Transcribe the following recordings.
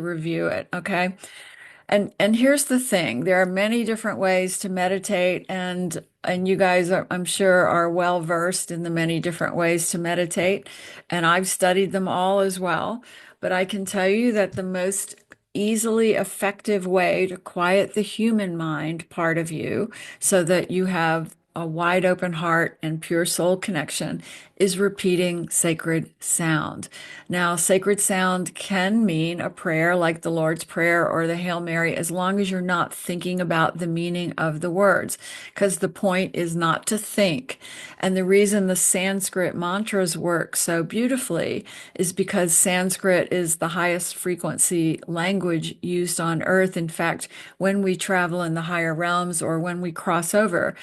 review it, okay? And here's the thing, there are many different ways to meditate, and you guys are, I'm sure, are well versed in the many different ways to meditate, and I've studied them all as well. But I can tell you that the most easily effective way to quiet the human mind part of you so that you have a wide open heart and pure soul connection is repeating sacred sound. Now, sacred sound can mean a prayer like the Lord's Prayer or the Hail Mary, as long as you're not thinking about the meaning of the words, because the point is not to think. And the reason the Sanskrit mantras work so beautifully is because Sanskrit is the highest frequency language used on earth. In fact, when we travel in the higher realms or when we cross over,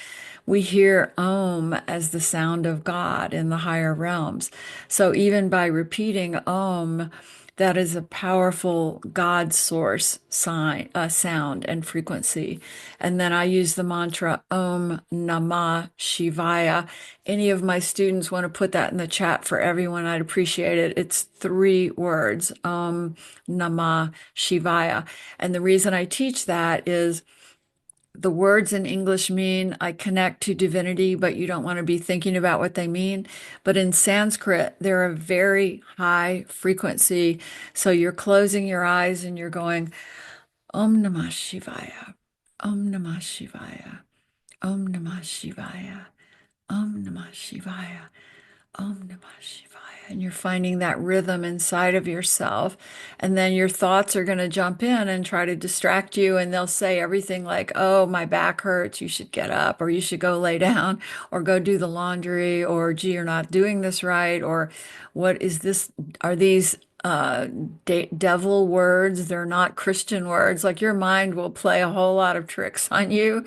we hear Om as the sound of God in the higher realms. So even by repeating Om, that is a powerful God source sound and frequency. And then I use the mantra Om Namah Shivaya. Any of my students want to put that in the chat for everyone, I'd appreciate it. It's 3 words, Om Namah Shivaya. And the reason I teach that is the words in English mean I connect to divinity, but you don't want to be thinking about what they mean. But in Sanskrit, they're a very high frequency. So you're closing your eyes and you're going, Om Namah Shivaya, Om Namah Shivaya, Om Namah Shivaya, Om Namah Shivaya. Om Namah Shivaya. And you're finding that rhythm inside of yourself. And then your thoughts are going to jump in and try to distract you. And they'll say everything like, oh, my back hurts. You should get up, or you should go lay down, or go do the laundry, or gee, you're not doing this right. Or what is this? Are these devil words? They're not Christian words. Like your mind will play a whole lot of tricks on you,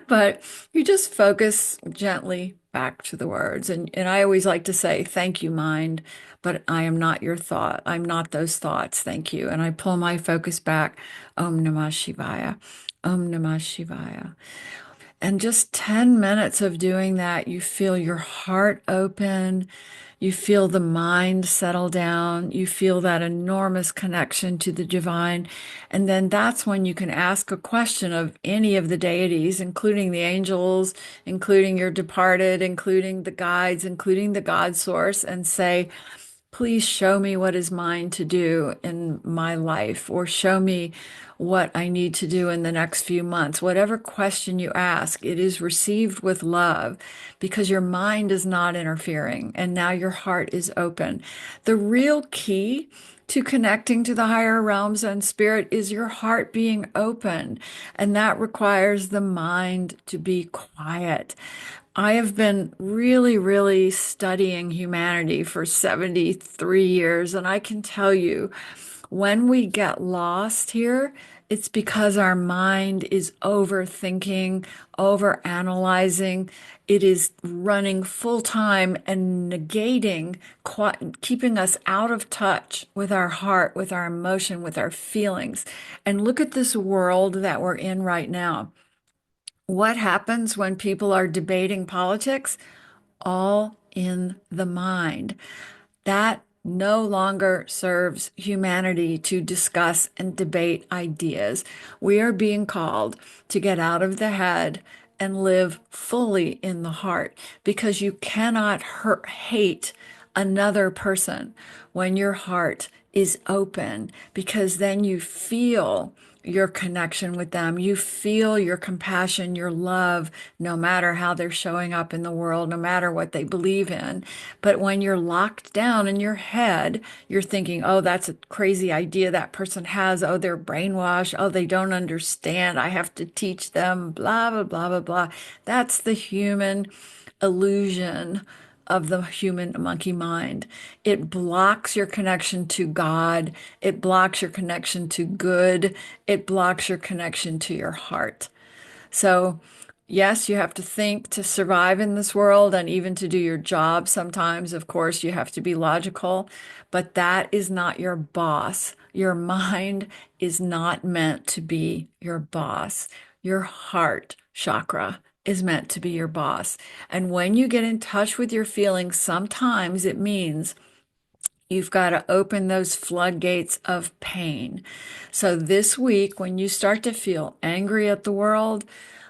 but you just focus gently back to the words. And I always like to say, thank you, mind, but I am not your thought. I'm not those thoughts. Thank you. And I pull my focus back. Om Namah Shivaya. Om Namah Shivaya. And just 10 minutes of doing that, you feel your heart open. You feel the mind settle down. You feel that enormous connection to the divine. And then that's when you can ask a question of any of the deities, including the angels, including your departed, including the guides, including the God source, and say, please show me what is mine to do in my life, or show me what I need to do in the next few months. Whatever question you ask, it is received with love because your mind is not interfering and now your heart is open. The real key to connecting to the higher realms and spirit is your heart being open, and that requires the mind to be quiet. I have been really, really studying humanity for 73 years, and I can tell you when we get lost here, it's because our mind is overthinking, overanalyzing. It is running full time and negating, keeping us out of touch with our heart, with our emotion, with our feelings. And look at this world that we're in right now. What happens when people are debating politics? All in the mind. That no longer serves humanity to discuss and debate ideas. We are being called to get out of the head and live fully in the heart, because you cannot hate another person when your heart is open, because then you feel your connection with them. You feel your compassion, your love, no matter how they're showing up in the world, no matter what they believe in. But when you're locked down in your head, you're thinking, oh, that's a crazy idea that person has. Oh, they're brainwashed. Oh, they don't understand. I have to teach them, blah, blah, blah, blah, blah. That's the human illusion of the human monkey mind. It blocks your connection to God. It blocks your connection to good. It blocks your connection to your heart. So, yes, you have to think to survive in this world and even to do your job. Sometimes, of course, you have to be logical, but that is not your boss. Your mind is not meant to be your boss. Your heart chakra is meant to be your boss. And when you get in touch with your feelings, sometimes it means You've got to open those floodgates of pain. So this week, when you start to feel angry at the world,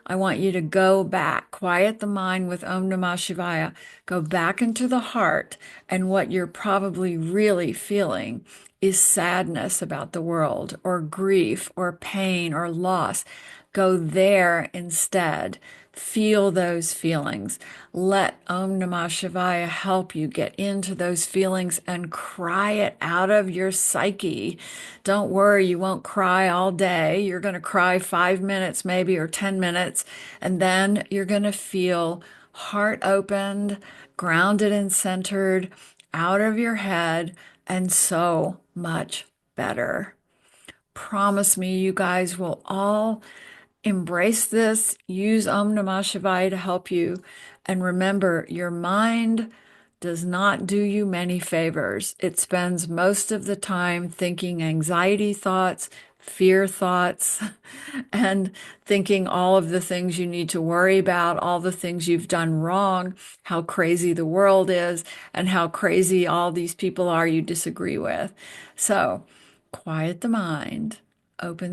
I want you to go back, quiet the mind with Om Namah Shivaya, go back into the heart, and what you're probably really feeling is sadness about the world, or grief, or pain, or loss. Go there instead. Feel those feelings. Let Om Namah Shivaya help you get into those feelings and cry it out of your psyche. Don't worry, you won't cry all day. You're going to cry 5 minutes, maybe, or 10 minutes, and then you're going to feel heart opened, grounded and centered, out of your head, and so much better. Promise me you guys will all embrace this. Use Om Namah Shivaya to help you. And remember, your mind does not do you many favors. It spends most of the time thinking anxiety thoughts, fear thoughts, and thinking all of the things you need to worry about, all the things you've done wrong, how crazy the world is, and how crazy all these people are you disagree with. So quiet the mind, open the